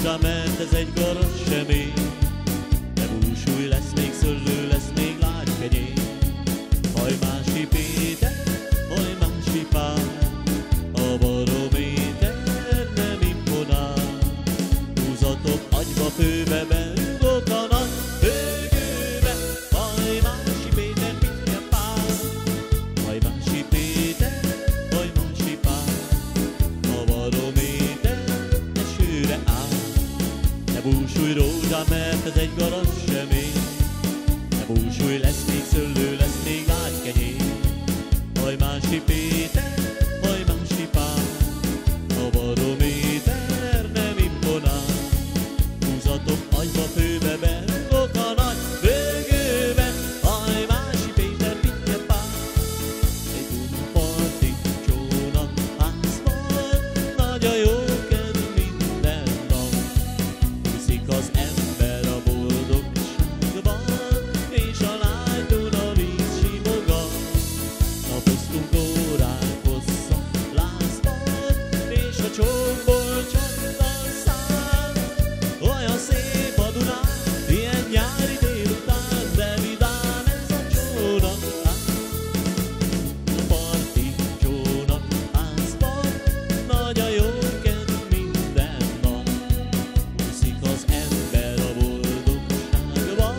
rózsa, mert ez egy garas semény. De búsulj, lesz még szőlő, lesz még lágykenyér. Hajmási Péter, hajmási Pál, a barométer nem imponál. Húzatok agyba, főbe, berúgok a nagy bőgőbe. Hajmási Péter, Pitke Pál, hajmási Péter, hajmási Pál, a barométer esőre áll. Ne búsulj rózsa, mert ez egy garas semény. Ne búsulj, lesz még szőlő, lesz még lágykenyér. Hajmási Péter, hajmási Pál, a barométer nem imponál. Húzatok agyba, főbe, berúgok a nagy bőgőbe. Hajmási Péter, Pitke Pál, egy Dunaparti csónakházban nagy a jó kedv minden nap. Hiszik az ember a boldogságban, és a lágy Duna víz simogat. Napoztunk órák hosszan lázban, és a csókból csattan szál. Olyan szép a Dunán, ilyen nyári délután, de vidám ez a csónakház. A parti csónakházban nagy a jó kedv minden nap. Hiszik az ember a boldogságban,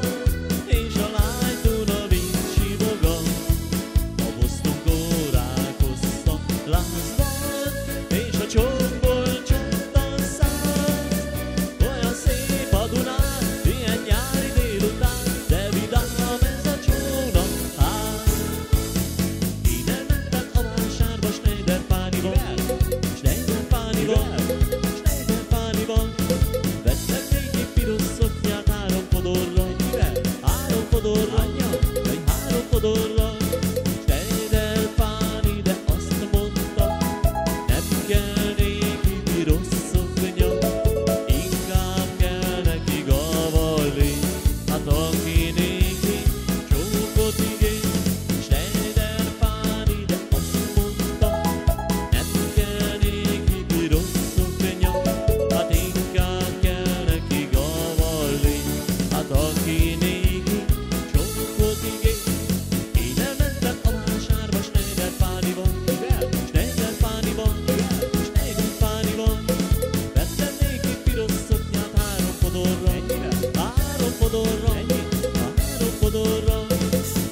és a lágy Duna víz simogat. Napoztunk órák hosszan lázban, és a csókból csattan száz. Olyan szép a Dunán, ilyen nyári délután, de vidám ez a csónakház. Én elmentem a vásárba Schneider Pánival, Schneider Pánival, Schneider Pánival. Vettem néki piros szoknyát 3 fodorra, 3 fodorra, vagy 3 fodorra. Schneider Páni, de azt mondta, nem kell néki piros szoknya, inkább kell neki gavalli. Hát aki néki csókot ígér, Schneider Páni, de azt mondta, nem kell néki piros szoknya, hát inkább kell neki gavalli. Hát aki néki csókot ígér. Én elmentem a vásárba Schneider Pánival, Schneider Pánival, Schneider Pánival. Vettem néki piros szoknyát 3 fodorra, 3 fodorra, 3 fodorra.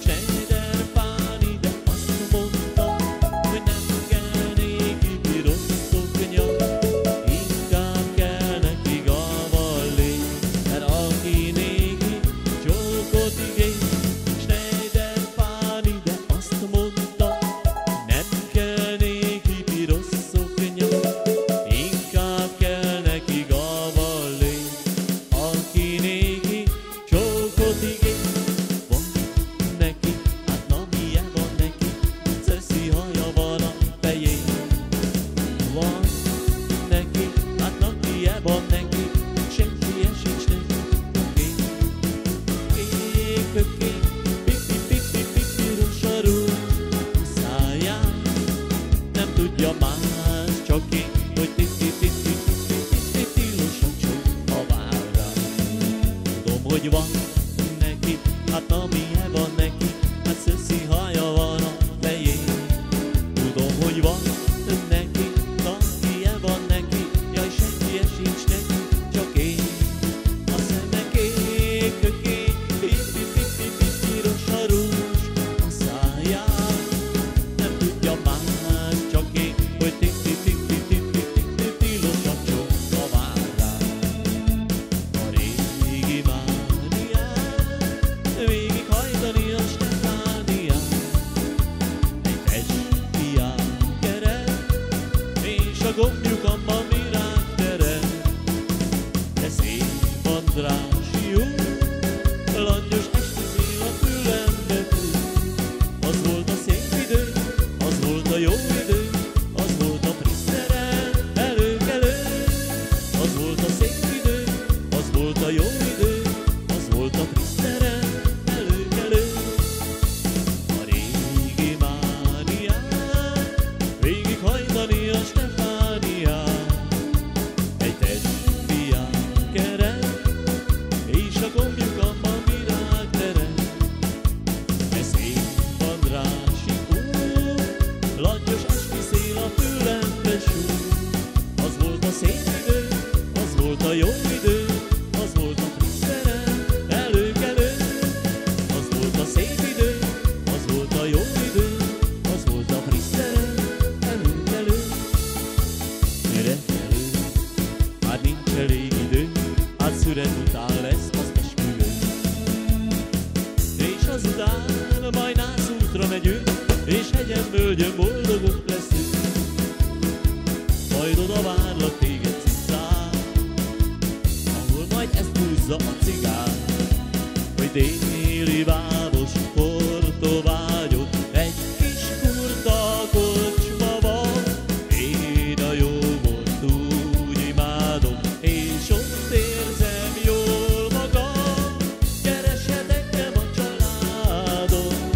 Schneider Páni, de azt mondta, hogy nem kell néki piros szoknya, inkább kell neki gavalli. Mert aki néki csókot ígér, Schneider Páni, de azt mondta, nem kell néki piros szoknya, inkább kell neki gavalli. Aki néki csókot ígér, van neki, hát na milyen van neki, szeszi haja van a fején. Van neki, hát na milyen van neki, senki sincs neki. Kék, pipi, piros a rúzs a száján. Nem tudja más, csak én, hogy tilos a csók a vállán. Tudom, hogy van neki, hát na milyen van neki, hát szöszi haja van a fején. Tudom, hogy van neki, na milyen van neki, jaj senki sincs neki, csak én. A szeme kék, piros a rúzs a száján. Nem tudja más, csak én, hogy tilos a csók a vállán. A régi mánián végighajtani a Stefánián. Egy testfián keret, és a gombjukamba virág teret. De szép Andrássy úr, langyos esti szél a fülembe fúj. Az volt a szép idő, az volt a jó idő, az volt a Priszteren előkelő. Az volt a szép idő, az volt a jó idő, az volt a Priszteren előkelő. A régi mánián végighajtani a Stefánián. Egy testfián üreg után lesz az esküvő. És azután majd nászútra megyünk, és hegyen, völgyön boldogok leszünk. Majd oda várlak téged, cicám, ahol majd ezt húzza a cigár, hogy déli város Portovágyot egy kis kurta kocsma van. Én a jó volt úgy imádom, és ott érzem jól magam. Keresed engem a családom,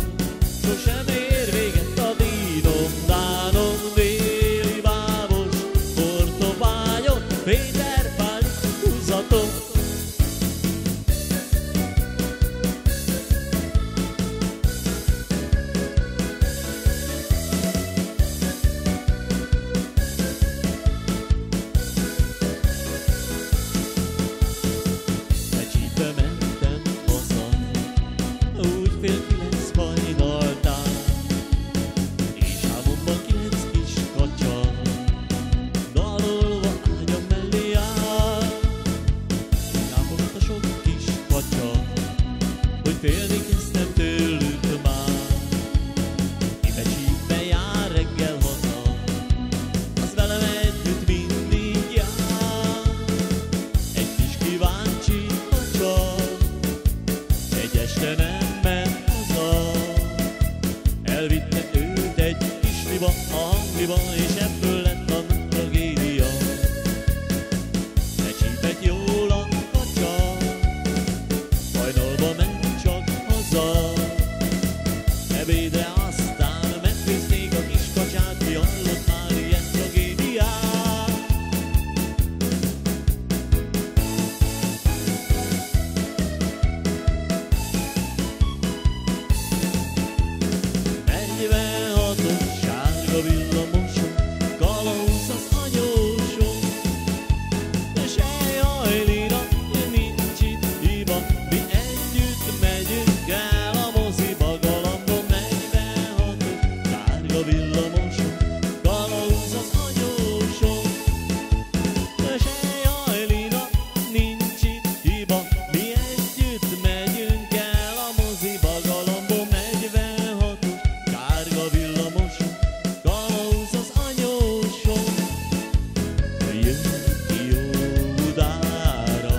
sosem ér véget a dínom, dánom. Déli város Portovágyot, Péter Pál húzatom. Fél 9 hajnaltán, és álmomban 9 kis kacsa dalolva ágyam mellé áll. Lámogat a sok kis kacsa, hogy félni kezdtem tőlük már. Ki becsípben jár reggel haza, az velem együtt mindig jár. Egy kis kíváncsi kacsa egy este nem elvitte őt egy kis liba a hangliba, és ebből lett a tragédia. Becsípett jól a kacsa, hajnalba ment csak haza. Ebédre aztán megfőzték a kis kacsát, ki hallott már ilyen tragédiát. Sárga villamoson, kalauz az anyóson, de se jaj, Lina, nincs itt hiba, mi együtt megyünk el a moziba. Galambon 46-os, sárga villamoson, kalauz az anyóson, de se jaj, Lina, nincs itt hiba, mi együtt megyünk el a moziba. Galambon 46-os, sárga villamoson, kalauz az anyóson. Jön ki jó udára,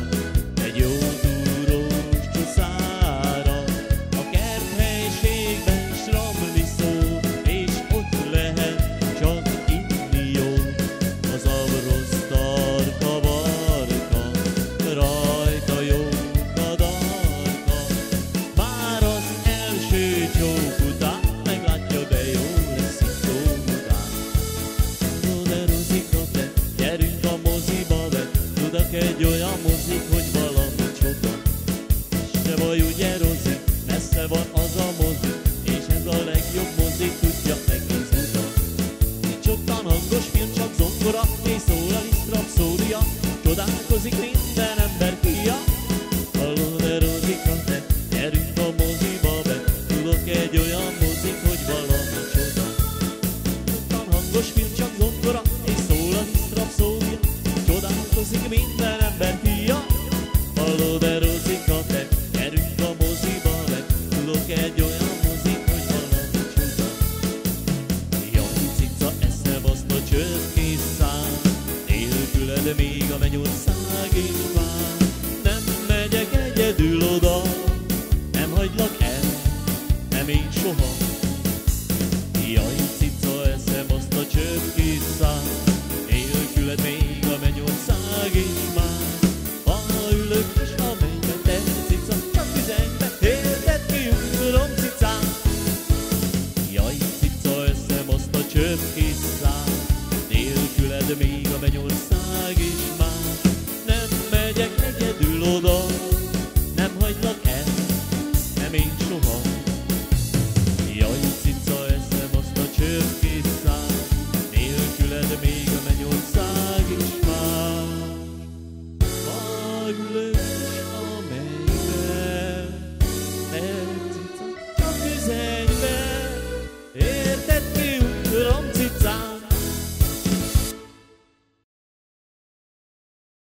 egy jó túrós csuszára, a kerthelységben sramli szó, és ott lehet csak inni jó. Az avrosz tarka barka, rajta jó kadarka, már az első csók után meglátja, de jó lesz itt jó után. De Rozika, te gyerünk a moziba, de tudok egy olyan mozik, hogy valami csoda. És se baj, ugye Rozi, messze van az a mozi, és ez a legjobb mozik, tudja egész Buda. Nincs ottan hangos film, csak zongora, és szól a Liszt rapszódia, csodálkozik minden ember fia. Hallod, de Rozika, te gyerünk a moziba, de tudok egy olyan mozik, hogy valami csoda. Ottan hangos film, csak zongora, és szól a Liszt rapszódia, csodálkozik minden ember fia. Hallod, de Rozika, te gyerünk a moziba, de tudok egy olyan mozik, hogy valami csoda. Jaj, cica, eszem azt a csörkés szám, nélküled még a mennyország is vár. Nem megyek egyedül oda, nem hagylak el, nem én soha. Jaj, cica, eszem azt a csörkés szám, nélküled még a mennyország is már. Ha ülök is a mennybe, te cica, csak üzenj be, érted ki, uram, cicám. Jaj, cica, eszem azt a csörkés szám, nélküled még a mennyország is már. Nem megyek egyedül oda, nem hagylak el, nem én soha. Jaj, cica, eszem azt a csörkés szám, nélküled még